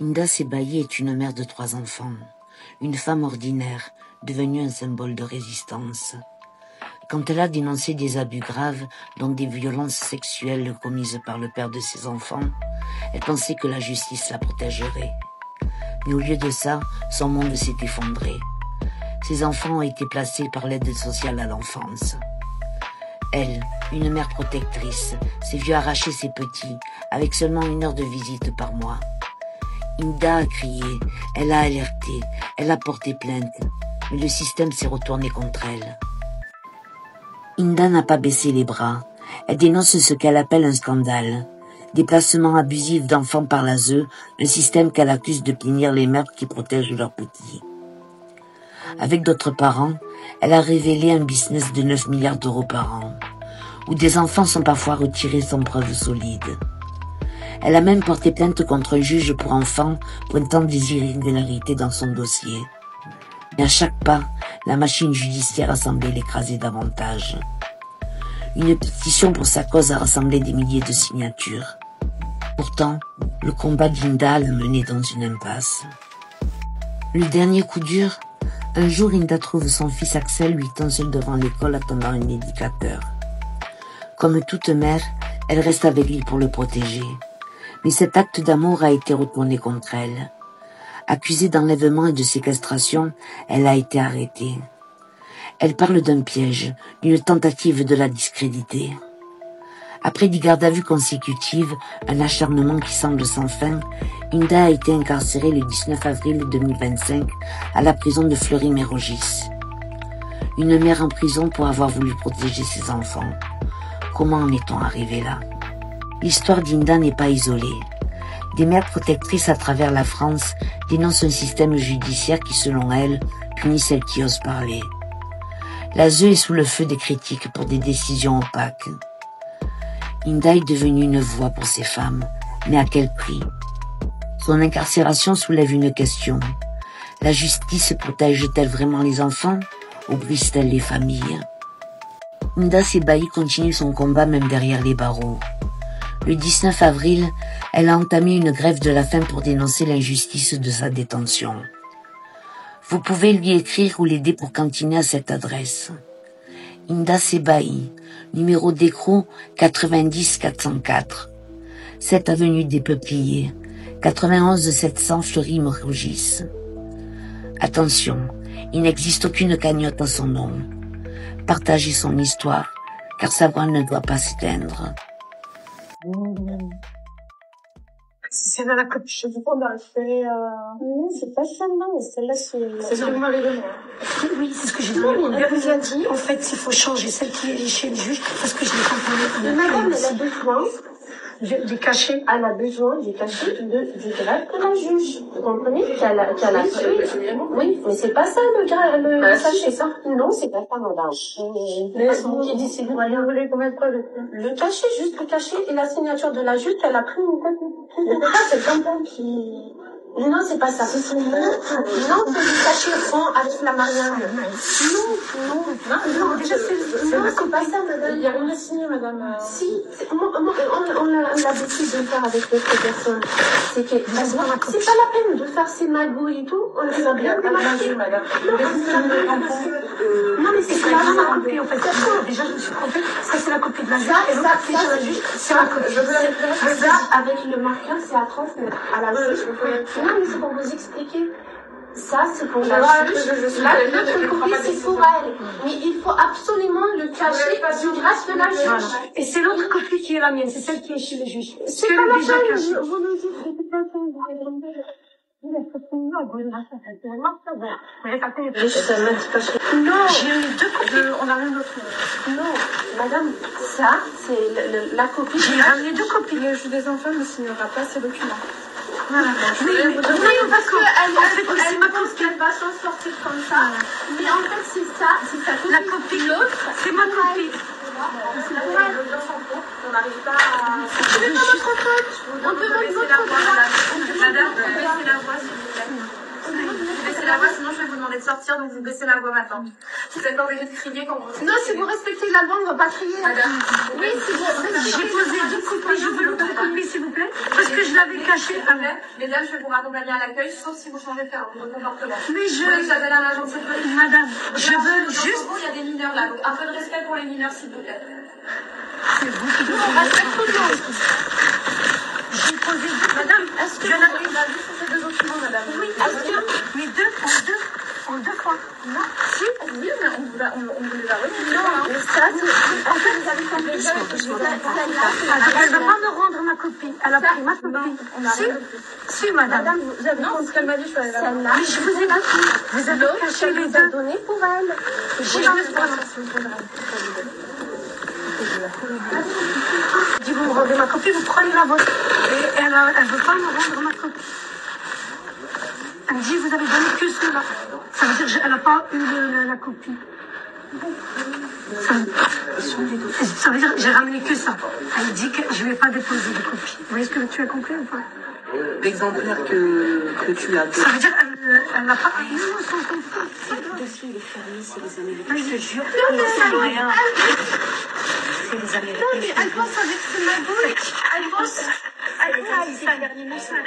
Inda Sebaï est une mère de 3 enfants, une femme ordinaire, devenue un symbole de résistance. Quand elle a dénoncé des abus graves, dont des violences sexuelles commises par le père de ses enfants, elle pensait que la justice la protégerait. Mais au lieu de ça, son monde s'est effondré. Ses enfants ont été placés par l'aide sociale à l'enfance. Elle, une mère protectrice, s'est vue arracher ses petits, avec seulement 1 heure de visite par mois. Inda a crié, elle a alerté, elle a porté plainte, mais le système s'est retourné contre elle. Inda n'a pas baissé les bras. Elle dénonce ce qu'elle appelle un scandale. Des placements abusifs d'enfants par l'ASE, un système qu'elle accuse de punir les mères qui protègent leurs petits. Avec d'autres parents, elle a révélé un business de 9 milliards d'euros par an, où des enfants sont parfois retirés sans preuve solide. Elle a même porté plainte contre un juge pour enfants pointant des irrégularités dans son dossier. Mais à chaque pas, la machine judiciaire a semblé l'écraser davantage. Une pétition pour sa cause a rassemblé des milliers de signatures. Pourtant, le combat d'Inda l'a mené dans une impasse. Le dernier coup dur, un jour Inda trouve son fils Axel 8 ans seul devant l'école attendant un éducateur. Comme toute mère, elle reste avec lui pour le protéger. Mais cet acte d'amour a été retourné contre elle. Accusée d'enlèvement et de séquestration, elle a été arrêtée. Elle parle d'un piège, d'une tentative de la discréditer. Après 10 gardes à vue consécutives, un acharnement qui semble sans fin, Inda a été incarcérée le 19 avril 2025 à la prison de Fleury-Mérogis. Une mère en prison pour avoir voulu protéger ses enfants. Comment en est-on arrivé là? L'histoire d'Inda n'est pas isolée. Des mères protectrices à travers la France dénoncent un système judiciaire qui, selon elles, punit celles qui osent parler. L'ASE est sous le feu des critiques pour des décisions opaques. Inda est devenue une voix pour ces femmes, mais à quel prix? Son incarcération soulève une question. La justice protège-t-elle vraiment les enfants ou brise-t-elle les familles? Inda Sebaï continue son combat même derrière les barreaux. Le 19 avril, elle a entamé une grève de la faim pour dénoncer l'injustice de sa détention. Vous pouvez lui écrire ou l'aider pour cantiner à cette adresse. Inda Sebaï, numéro d'écrou 90 404, 7 avenue des Peupliers, 91 700 Fleury-Mérogis. Attention, il n'existe aucune cagnotte à son nom. Partagez son histoire, car sa voix ne doit pas s'éteindre. C'est dans la copie cheveux qu'on a fait. Non, c'est pas celle-là, mais celle-là, c'est. C'est ce que vous m'avez donné. Oui, c'est ce que j'ai dit. On vous a dit. En fait, il faut changer celle qui est chez le juge, parce que je l'ai compris. Mais madame, elle a besoin. Des cachets. Elle a besoin du cachet du greffe de la juge. Vous comprenez? Qu'elle a oui, mais c'est pas ça le cachet, ça. Non, c'est pas ça, madame. Mais vous qui dit, vous voulez qu'on mette quoi? Le cachet, juste le cachet et la signature de la juge, elle a pris une tête. C'est quelqu'un qui... Non, c'est pas ça. Non, c'est du cachet fond avec la Marianne. Non, déjà, c'est pas ça, madame. Il n'y a rien à signer, madame. Si, on a l'habitude de le faire avec d'autres personnes. C'est que, c'est pas la peine de faire ces magouilles et tout. On les a bien démarquées, madame. Non, mais c'est pas la copie, en fait. Déjà, je me suis trompée. Ça, c'est la copie de la juge. Et l'autre, c'est la juge. C'est la copie. Ça, avec le marqueur, c'est à transmettre à la juge. Non, mais c'est pour vous expliquer. Ça, c'est pour la juge. Là, l'autre copie, c'est pour elle. Mais il faut absolument le cacher du greffe de la juge. Et c'est l'autre copie qui est la mienne. C'est celle qui est chez le juge. C'est pas la peine. Vous nous dites de toute façon, vous allez demander. Non, j'ai eu 2 copies. On a rien d'autre. Non, madame, ça, c'est la copie. J'ai ramené 2 copies. Le juge des enfants ne signera pas ces documents. Voilà. Oui, parce qu'elle pense qu'elle va s'en sortir comme ça. Mais en fait, c'est ça, c'est sa copie. La copie, l'autre, c'est ma copie. C'est pour elle. On n'arrive pas à... C'est pas notre faute. On peut mettre notre faute. Madame, baissez la voix, s'il vous plaît. la voix, sinon je vais vous demander de sortir, donc vous baissez la voix maintenant. Vous êtes obligé de crier quand vous... Non, si vous respectez la loi, on ne va pas crier. Madame. Oui, si vous respectez... J'ai posé 2 copies, je veux l'autre copie, s'il vous plaît, parce que je l'avais cachée. Mesdames, je vais vous raccompagner à l'accueil, sauf si vous changez de comportement. Mais Vous voulez que j'appelle un agent de sécurité? Madame, je veux juste... Il y a des mineurs là, donc un peu de respect pour les mineurs, s'il vous plaît. C'est vous qui devez... On respecte tout le monde. J'ai posé 2... Madame, Est-ce que vous avez une avis sur ces 2 documents, madame? Oui, Est-ce que... mais en deux fois. Non. Si, oui, mais on vous les a remis. Non, mais ça, c'est... En fait, vous avez tombé Elle ne va pas me rendre ma copie. Elle a pris ma copie. Si, madame. Madame, vous avez compris ce qu'elle m'a dit, je suis allée là-bas. Mais je vous ai pas dit. Vous avez caché qu'elle les vous a 2. donné pour elle. J'ai dit, vous me rendez ma copie, vous prenez la vôtre. Et elle ne veut pas me rendre ma copie. Elle me dit, vous avez donné que cela. Ça veut dire qu'elle n'a pas eu la copie. Ça veut dire que j'ai ramené que ça. Elle dit que je ne vais pas déposer de copie. Vous voyez ce que tu as compris ou pas? L'exemplaire que tu as Ça veut dire qu'elle n'a pas... Ils sont confus. Le dossier est fermé, c'est les Américains. Je te jure, C'est rien. C'est les Américains. Non, mais elle pense avec ses magouilles. Elle pense... c'est un dernier message.